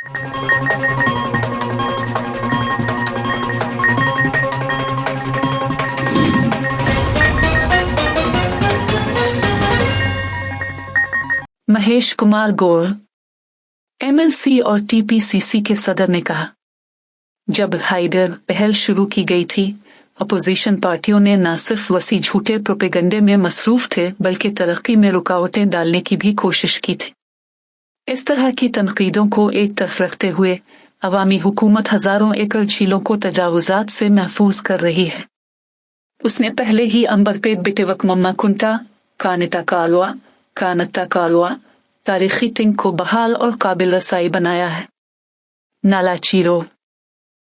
महेश कुमार गौर, MLC और TPCC के सदर ने कहा, जब हाइडर पहल शुरू की गई थी, अपोजिशन पार्टियों ने न सिर्फ वसी झूठे प्रोपेगंडे में मसरूफ थे बल्कि तरक्की में रुकावटें डालने की भी कोशिश की थी। इस तरह की तनकीदों को एक तरफ रखते हुए अवामी हुकूमत हजारों एकड़ झीलों को तजावुजात से महफूज कर रही है। उसने पहले ही अंबरपेट बिटेवक मम्मा कुंटा कानत्ता कालवा तारीखी टिंग को बहाल और काबिल रसाई बनाया है। नाला चीरो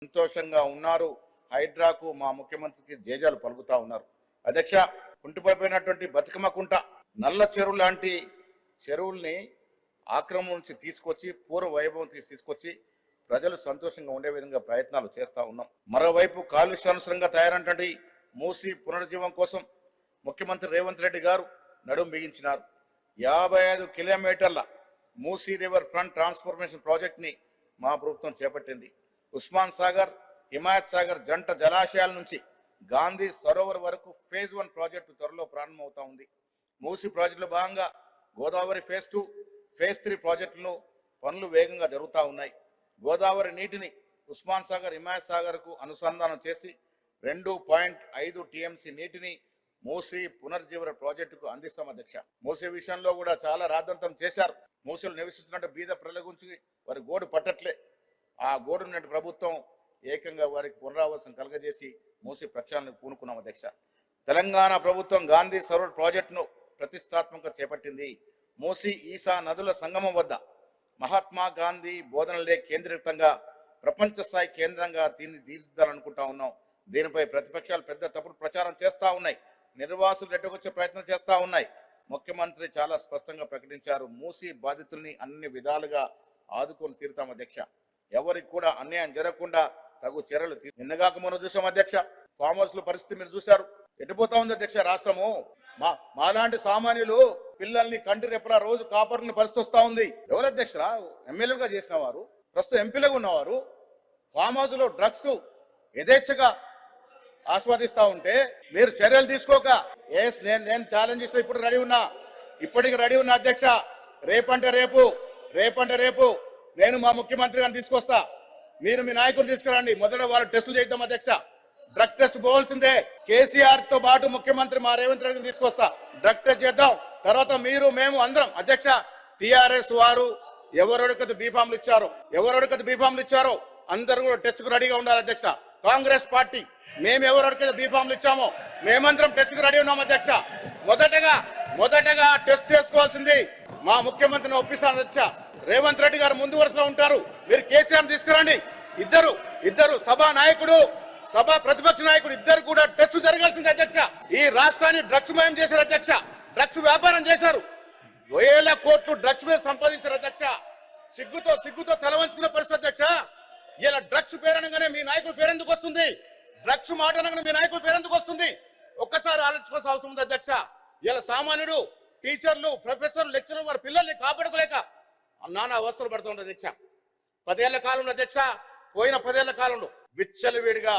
సంతోషంగా ఉన్నారు। హైడ్రాకు మా ముఖ్యమంత్రికి జేజాలు పలుకుతా ఉన్నారు। అధ్యక్ష, కుంటుపడిపోయినటువంటి బతుకమ్మ కుంట నల్ల చెరువు లాంటి చెరువుల్ని ఆక్రమణ నుంచి తీసుకొచ్చి పూర్వ వైభవం తీసుకొచ్చి ప్రజలు సంతోషంగా ఉండే విధంగా ప్రయత్నాలు చేస్తా ఉన్నాం। మరోవైపు కాలుష్యానుసరంగా తయారైనటువంటి మూసి పునరుజ్జీవం కోసం ముఖ్యమంత్రి రేవంత్ రెడ్డి గారు నడుం బిగించినారు। 55 కిలోమీటర్ల Musi river front transformation project ని మా ప్రభుత్వం చేపట్టింది। ఉస్మాన్ సాగర్, హిమాయత్ సాగర్ జంట జలాశయాల నుంచి గాంధీ సరోవర్ వరకు ఫేజ్ 1 ప్రాజెక్టు త్వరలో ప్రారంభమవుతా ఉంది। మూసీ ప్రాజెక్టులో భాగంగా గోదావరి ఫేజ్ 2, ఫేజ్ 3 ప్రాజెక్టులను పనులు వేగంగా జరుగుతూ ఉన్నాయి। గోదావరి నీటిని ఉస్మాన్ సాగర్, హిమాయత్ సాగర్కు అనుసంధానం చేసి 2.5 టీఎంసీ నీటిని మూసీ పునర్జీవన ప్రాజెక్టుకు అందిస్తాం అధ్యక్ష। మూసీ విషయంలో కూడా చాలా రాద్ధాంతం చేశారు। మూసీలు నివసిస్తున్న బీద ప్రజల గురించి వారి గోడు పట్టట్లే। ఆ గోడున్న ప్రభుత్వం ఏకంగా వారికి పునరావాసం కలగజేసి మూసీ ప్రక్షాళనకు పూనుకున్నాం అధ్యక్ష। తెలంగాణ ప్రభుత్వం గాంధీ సరోవర్ ప్రాజెక్టును ప్రతిష్టాత్మకంగా చేపట్టింది। మూసీ ఈసా నదుల సంగమం వద్ద మహాత్మా గాంధీ బోధనలే కేంద్రీకృతంగా ప్రపంచ స్థాయి కేంద్రంగా దీన్ని తీర్చిదిద్దాలనుకుంటా ఉన్నాం। దీనిపై ప్రతిపక్షాలు పెద్ద తప్పుడు ప్రచారం చేస్తూ ఉన్నాయి, నిర్వాసులు రెడ్డకొచ్చే ప్రయత్నం చేస్తూ ఉన్నాయి। ముఖ్యమంత్రి చాలా స్పష్టంగా ప్రకటించారు, మూసీ బాధితుల్ని అన్ని విధాలుగా ఆదుకొని తీరుతాం అధ్యక్ష। ఎవరికి కూడా అన్యాయం జరగకుండా తగు చర్యలు నిన్నగాక మనం చూసాం అధ్యక్ష। ఫామ్ హౌస్ల పరిస్థితి మీరు చూశారు, ఎటుపోతా ఉంది అధ్యక్ష రాష్ట్రము। మాలాంటి సామాన్యులు పిల్లల్ని కంటి రెప్పలా రోజు కాపాడుకునే పరిస్థితి వస్తూ ఉంది। ఎవరు అధ్యక్ష? ఎమ్మెల్యేలుగా చేసిన వారు, ప్రస్తుతం ఎంపీలుగా ఉన్నవారు ఫామ్ హౌస్ లో డ్రగ్స్ యథేచ్ఛగా ఆస్వాదిస్తా ఉంటే మీరు చర్యలు తీసుకోక నేను ఛాలెంజ్ చేసిన ఇప్పుడు రెడీ ఉన్నా, ఇప్పటికి రెడీ ఉన్నా అధ్యక్ష। రేపంటే రేపు నేను మా ముఖ్యమంత్రి గారిని తీసుకొస్తా, మీరు మీ నాయకుని తీసుకురండి, మొదట వాళ్ళు టెస్టులు చేద్దాం అధ్యక్ష। డ్రగ్ టెస్ట్ పోవాల్సిందే। కేసీఆర్ తో పాటు ముఖ్యమంత్రి మా రేవంత్ రెడ్డిని తీసుకొస్తా, డ్రగ్ టెస్ట్ చేద్దాం। తర్వాత మీరు మేము అందరం అధ్యక్ష। టిఆర్ఎస్ వారు ఎవరెవరికైతే బీఫామ్లు ఇచ్చారో అందరూ కూడా టెస్ట్ కు రెడీగా ఉండాలి అధ్యక్ష। కాంగ్రెస్ పార్టీ మేము ఎవరెవరికైతే బీఫామ్లు ఇచ్చామో మేమందరం టెస్ట్ కు రెడీ ఉన్నాం అధ్యక్ష। మొదటగా టెస్ట్ చేసుకోవాల్సింది మా ముఖ్యమంత్రిని ఒప్పిస్తాను అధ్యక్ష। రేవంత్ రెడ్డి గారు ముందు వరుసలో ఉంటారు, మీరు కేసీఆర్ తీసుకురండి। ఇద్దరు సభా ప్రతిపక్ష నాయకుడు ఇద్దరు కూడా టెస్ట్ జరగాల్సింది అధ్యక్ష। ఈ రాష్ట్రాన్ని డ్రగ్స్ మయం చేశారు అధ్యక్ష, డ్రగ్స్ వ్యాపారం చేశారు, వేల కోట్లు డ్రగ్స్ మీద సంపాదించారు అధ్యక్ష। సిగ్గుతో తలవంచుకున్న పరిస్థితి అధ్యక్ష। ఇలా డ్రగ్స్ పేరనగానే మీ నాయకుడు పేరెందుకు వస్తుంది? డ్రగ్స్ మాట అనగానే మీ నాయకుడు పేరెందుకు వస్తుంది? ఒక్కసారి ఆలోచించుకోవాల్సిన అవసరం ఉంది అధ్యక్ష। ఇలా సామాన్యుడు, టీచర్లు, ప్రొఫెసర్లు, లెక్చరర్లు వారి పిల్లల్ని కాపాడుకోలేక నానా అవస్థలు పడుతుంది అధ్యక్ష। 10 ఏళ్ల కాలంలో అధ్యక్ష, పోయిన 10 ఏళ్ల కాలంలో విచ్చలవిడిగా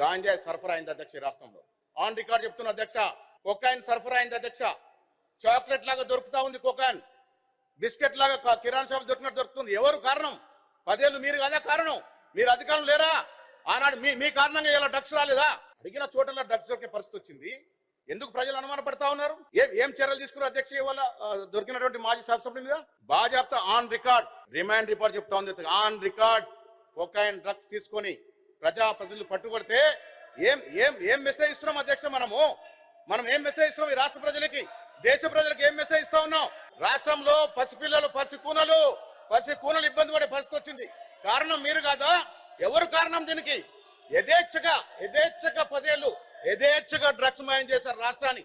గాంజాయి సరఫరా అయింది అధ్యక్ష రాష్ట్రంలో। ఆన్ రికార్డ్ చెప్తున్న అధ్యక్ష, కొకైన్ సరఫరా అయింది అధ్యక్ష। చాక్లెట్ లాగా దొరుకుతా ఉంది కొకైన్, బిస్కెట్ లాగా కిరాణా షాప్ దొరికినట్టు దొరుకుతుంది। ఎవరు కారణం? 10 ఏళ్ళు మీరు కదా కారణం, మీరు అధికారం లేరా? ఆనాడు మీ కారణంగా ఇలా డ్రగ్స్ రాలేదా? అడిగిన చోటల్లో డ్రగ్స్ దొరికే పరిస్థితి వచ్చింది। ఎందుకు ప్రజలు అనుమాన పడతా ఉన్నారు? ఏం చర్యలు తీసుకున్నారు అధ్యక్ష? ఇవాళ దొరికినటువంటి మాజీ శాసనసభ్యుల మీద బాజాప్తా ఆన్ రికార్డ్ రిమాండ్ రిపోర్ట్ చెప్తా ఉంది, ఆన్ రికార్డ్ కొకైన్ డ్రగ్స్ తీసుకొని ప్రజాప్రతినిధులు పట్టుకొడితే ఏం మెసేజ్ ఇస్తున్నాం అధ్యక్ష? మనం ఏం మెసేజ్ ఇస్తున్నాం ఈ రాష్ట్ర ప్రజలకి, దేశ ప్రజలకు ఏం మెసేజ్ ఇస్తా ఉన్నాం? రాష్ట్రంలో పసిపిల్లలు, పసికూనలు ఇబ్బంది పడే పరిస్థితి వచ్చింది, కారణం మీరు కాదా? ఎవరు కారణం దీనికి? యథేచ్ఛగా 10 ఏళ్ళు యథేచ్ఛగా డ్రగ్స్ మాయం చేశారు రాష్ట్రాన్ని,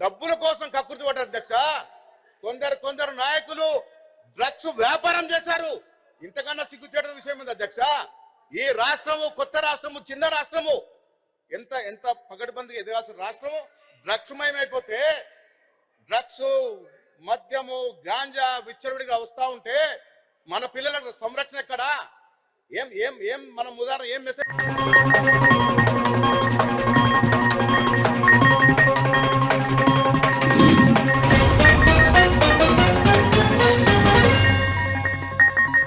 డబ్బుల కోసం కక్కుర్తి పడ్డారు అధ్యక్ష। కొందరు నాయకులు డ్రగ్స్ వ్యాపారం చేశారు, ఇంతకన్నా సిగ్గుచేట విషయం ఉంది అధ్యక్ష। ఈ రాష్ట్రము కొత్త రాష్ట్రము, చిన్న రాష్ట్రము, ఎంత పగడ్బందీగా ఎదగాల్సిన రాష్ట్రము డ్రగ్స్ మయమైపోతే, డ్రగ్స్, మద్యము, గాంజా విచ్చలవిడిగా వస్తా ఉంటే మన పిల్లలకు సంరక్షణ ఎక్కడా? ఏం మనం ఉదాహరణ ఏం మెసేజ్